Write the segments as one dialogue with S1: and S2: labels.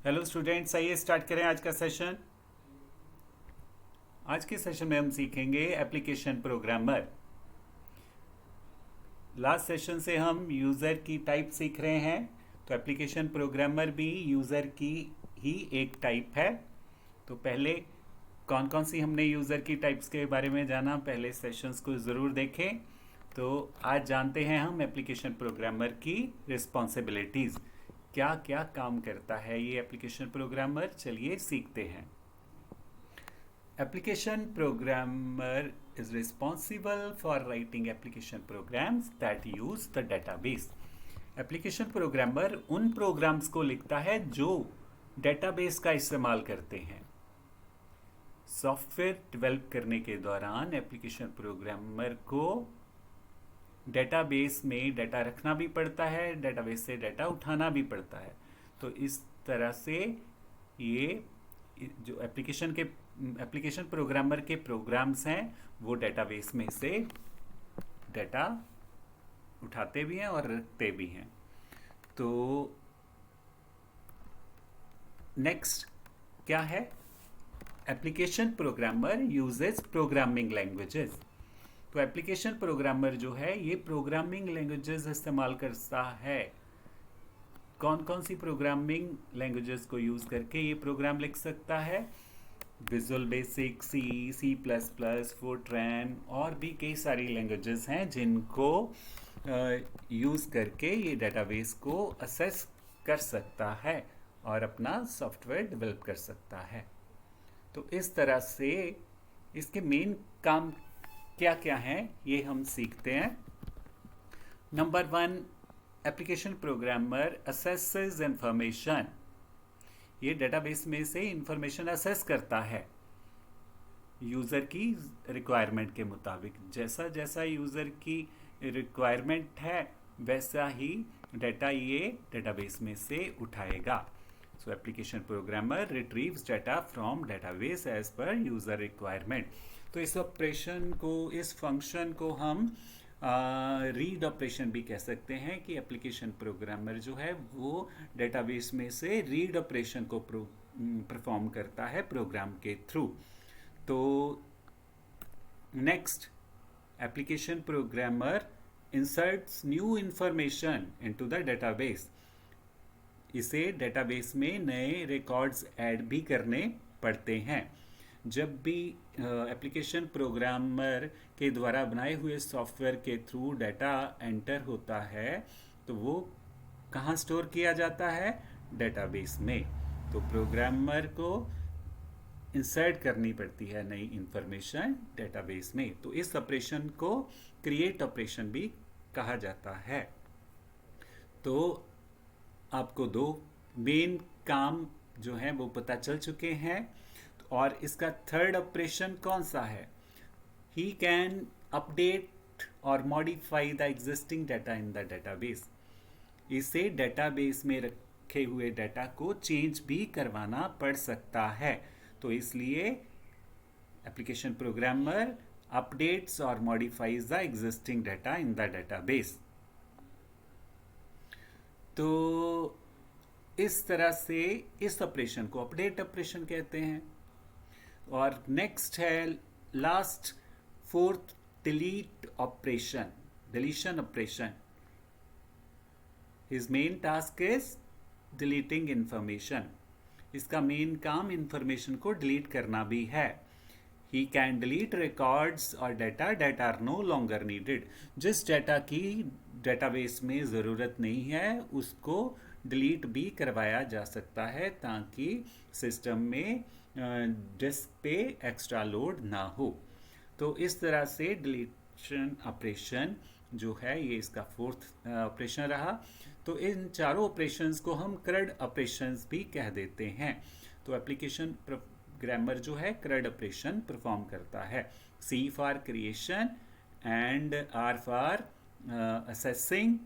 S1: Hello students, आइए start करें आज का सेशन। आज के सेशन में हम सीखेंगे एप्लीकेशन प्रोग्रामर। लास्ट सेशन से हम यूज़र की टाइप सीख रहे हैं, तो एप्लीकेशन प्रोग्रामर भी यूज़र की ही एक टाइप है। तो पहले कौन कौन सी हमने यूज़र की टाइप्स के बारे में जाना, पहले सेशंस को ज़रूर देखें। तो आज जानते हैं हम एप्लीकेशन प्रोग्रामर की रिस्पॉन्सिबिलिटीज़, क्या क्या काम करता है ये एप्लीकेशन प्रोग्रामर। चलिए सीखते हैं। Application programmer is responsible for writing application programs that use the database. Application programmer उन प्रोग्राम्स को लिखता है जो डेटाबेस का इस्तेमाल करते हैं। सॉफ्टवेयर डेवलप करने के दौरान एप्लीकेशन प्रोग्रामर को डेटाबेस में डाटा रखना भी पड़ता है, डेटाबेस से डाटा उठाना भी पड़ता है। तो इस तरह से ये जो एप्लीकेशन प्रोग्रामर के प्रोग्राम्स हैं वो डेटाबेस में से डाटा उठाते भी हैं और रखते भी हैं। तो नेक्स्ट क्या है, application programmer uses programming languages. तो एप्लीकेशन प्रोग्रामर जो है ये प्रोग्रामिंग लैंग्वेजेस इस्तेमाल करता है। कौन कौन सी प्रोग्रामिंग लैंग्वेजेस को यूज़ करके ये प्रोग्राम लिख सकता है? Visual Basic, C plus plus, Fortran और भी कई सारी लैंग्वेजेस हैं जिनको यूज़ करके ये डेटाबेस को असेस कर सकता है और अपना सॉफ्टवेयर डेवलप कर सकता है। तो इस तरह से इसके मेन काम क्या क्या हैं ये हम सीखते हैं। Number 1, application programmer assesses information. ये डेटाबेस में से इंफॉर्मेशन असेस करता है यूज़र की रिक्वायरमेंट के मुताबिक। जैसा जैसा यूज़र की रिक्वायरमेंट है वैसा ही डाटा ये डेटाबेस में से उठाएगा। So application programmer retrieves data from database as per user requirement. तो इस ऑपरेशन को, इस फंक्शन को हम रीड ऑपरेशन भी कह सकते हैं कि एप्लीकेशन प्रोग्रामर जो है वो डेटाबेस में से रीड ऑपरेशन को परफॉर्म करता है प्रोग्राम के थ्रू। तो next, application programmer inserts new information into the database. इसे डेटाबेस में नए रिकॉर्ड्स ऐड भी करने पड़ते हैं। जब भी एप्लीकेशन प्रोग्रामर के द्वारा बनाए हुए सॉफ्टवेयर के थ्रू डाटा एंटर होता है तो वो कहाँ स्टोर किया जाता है? डेटाबेस में। तो प्रोग्रामर को इंसर्ट करनी पड़ती है नई इंफॉर्मेशन डेटाबेस में। तो इस ऑपरेशन को क्रिएट ऑपरेशन भी कहा जाता है। तो आपको दो मेन काम जो हैं वो पता चल चुके हैं। और इसका थर्ड ऑपरेशन कौन सा है? ही कैन अपडेट और modify the existing data in the database. इसे डेटाबेस में रखे हुए डाटा को चेंज भी करवाना पड़ सकता है। तो इसलिए एप्लीकेशन प्रोग्रामर अपडेट्स और modifies the existing data in the database. तो इस तरह से इस ऑपरेशन को अपडेट ऑपरेशन कहते हैं। और नेक्स्ट है last, fourth, delete operation, deletion operation. His main task is deleting information. इसका मेन काम इंफॉर्मेशन को डिलीट करना भी है। ही कैन डिलीट रिकॉर्ड्स और data that are no longer needed. जिस डाटा की डेटाबेस में ज़रूरत नहीं है उसको डिलीट भी करवाया जा सकता है ताकि सिस्टम में डिस्क पे एक्स्ट्रा लोड ना हो। तो इस तरह से डिलीशन ऑपरेशन जो है ये इसका फोर्थ ऑपरेशन रहा। तो इन चारों ऑपरेशंस को हम क्रड ऑपरेशंस भी कह देते हैं। तो एप्लीकेशन प्रोग्रामर जो है क्रड ऑपरेशन परफॉर्म करता है। C for creation and R for assessing,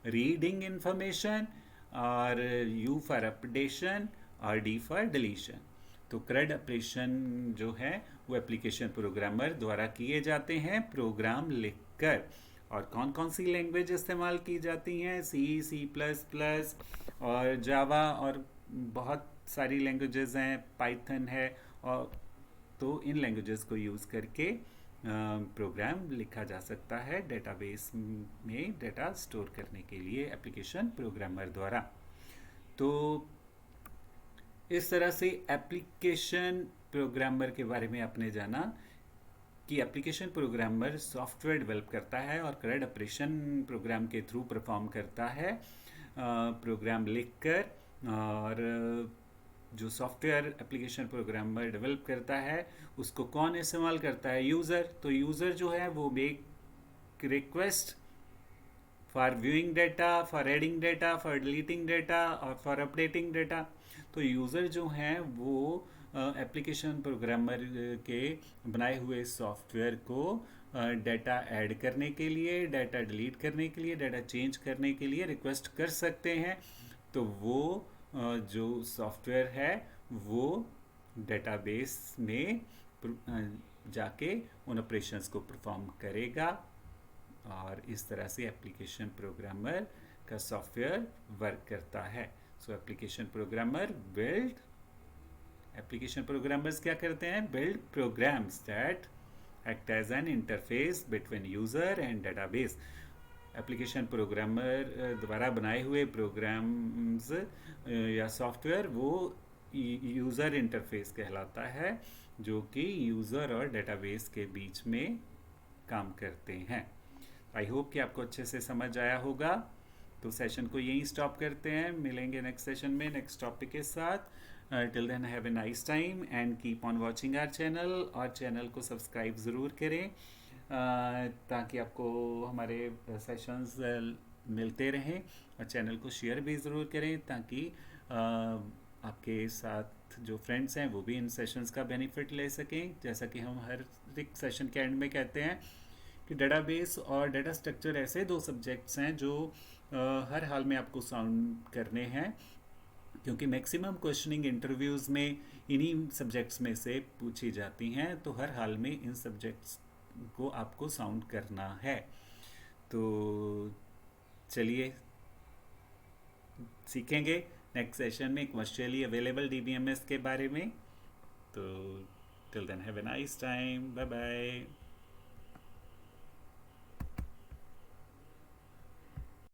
S1: reading information, और यू फॉर अपडेशन और डी फॉर डिलीशन। तो क्रड ऑपरेशन जो है वो एप्लीकेशन प्रोग्रामर द्वारा किए जाते हैं प्रोग्राम लिखकर। और कौन कौन सी लैंग्वेज इस्तेमाल की जाती हैं? सी प्लस प्लस और जावा और बहुत सारी लैंग्वेजेस हैं, पाइथन है, और तो इन लैंग्वेजेस को यूज़ करके प्रोग्राम लिखा जा सकता है डेटाबेस में डेटा स्टोर करने के लिए एप्लीकेशन प्रोग्रामर द्वारा। तो इस तरह से एप्लीकेशन प्रोग्रामर के बारे में आपने जाना कि एप्लीकेशन प्रोग्रामर सॉफ्टवेयर डेवलप करता है और CRUD ऑपरेशन प्रोग्राम के थ्रू परफॉर्म करता है प्रोग्राम लिखकर। और जो सॉफ्टवेयर एप्लीकेशन प्रोग्रामर डेवलप करता है उसको कौन इस्तेमाल करता है? यूज़र। तो यूज़र जो है वो make request for viewing data, for adding data, for deleting data और फॉर अपडेटिंग डेटा। तो यूज़र जो हैं वो एप्लीकेशन प्रोग्रामर के बनाए हुए सॉफ्टवेयर को डाटा ऐड करने के लिए, डाटा डिलीट करने के लिए, डाटा चेंज करने के लिए रिक्वेस्ट कर सकते हैं। तो वो जो सॉफ्टवेयर है वो डेटाबेस में जाके उन ऑपरेशंस को परफॉर्म करेगा, और इस तरह से एप्लीकेशन प्रोग्रामर का सॉफ्टवेयर वर्क करता है। सो एप्लीकेशन प्रोग्रामर्स क्या करते हैं? Build programs that act as an interface between user and database. Application programmer द्वारा बनाए हुए प्रोग्राम्स या सॉफ्टवेयर वो यूज़र इंटरफेस कहलाता है, जो कि यूज़र और डेटाबेस के बीच में काम करते हैं। आई होप कि आपको अच्छे से समझ आया होगा। तो सेशन को यहीं स्टॉप करते हैं, मिलेंगे नेक्स्ट सेशन में नेक्स्ट टॉपिक के साथ। Till then have a nice time and keep on watching our channel, और चैनल को सब्सक्राइब ज़रूर करें ताकि आपको हमारे सेशंस मिलते रहें, और चैनल को शेयर भी ज़रूर करें ताकि आपके साथ जो फ्रेंड्स हैं वो भी इन सेशंस का बेनिफिट ले सकें। जैसा कि हम हर एक सेशन के एंड में कहते हैं कि डेटाबेस और डेटा स्ट्रक्चर ऐसे दो सब्जेक्ट्स हैं जो हर हाल में आपको साउंड करने हैं, क्योंकि मैक्सिमम क्वेश्चनिंग इंटरव्यूज़ में इन्हीं सब्जेक्ट्स में से पूछी जाती हैं। तो हर हाल में इन सब्जेक्ट्स को आपको साउंड करना है। तो चलिए सीखेंगे नेक्स्ट सेशन में कमर्शियली अवेलेबल DBMS के बारे में। तो till then have a nice time, bye bye.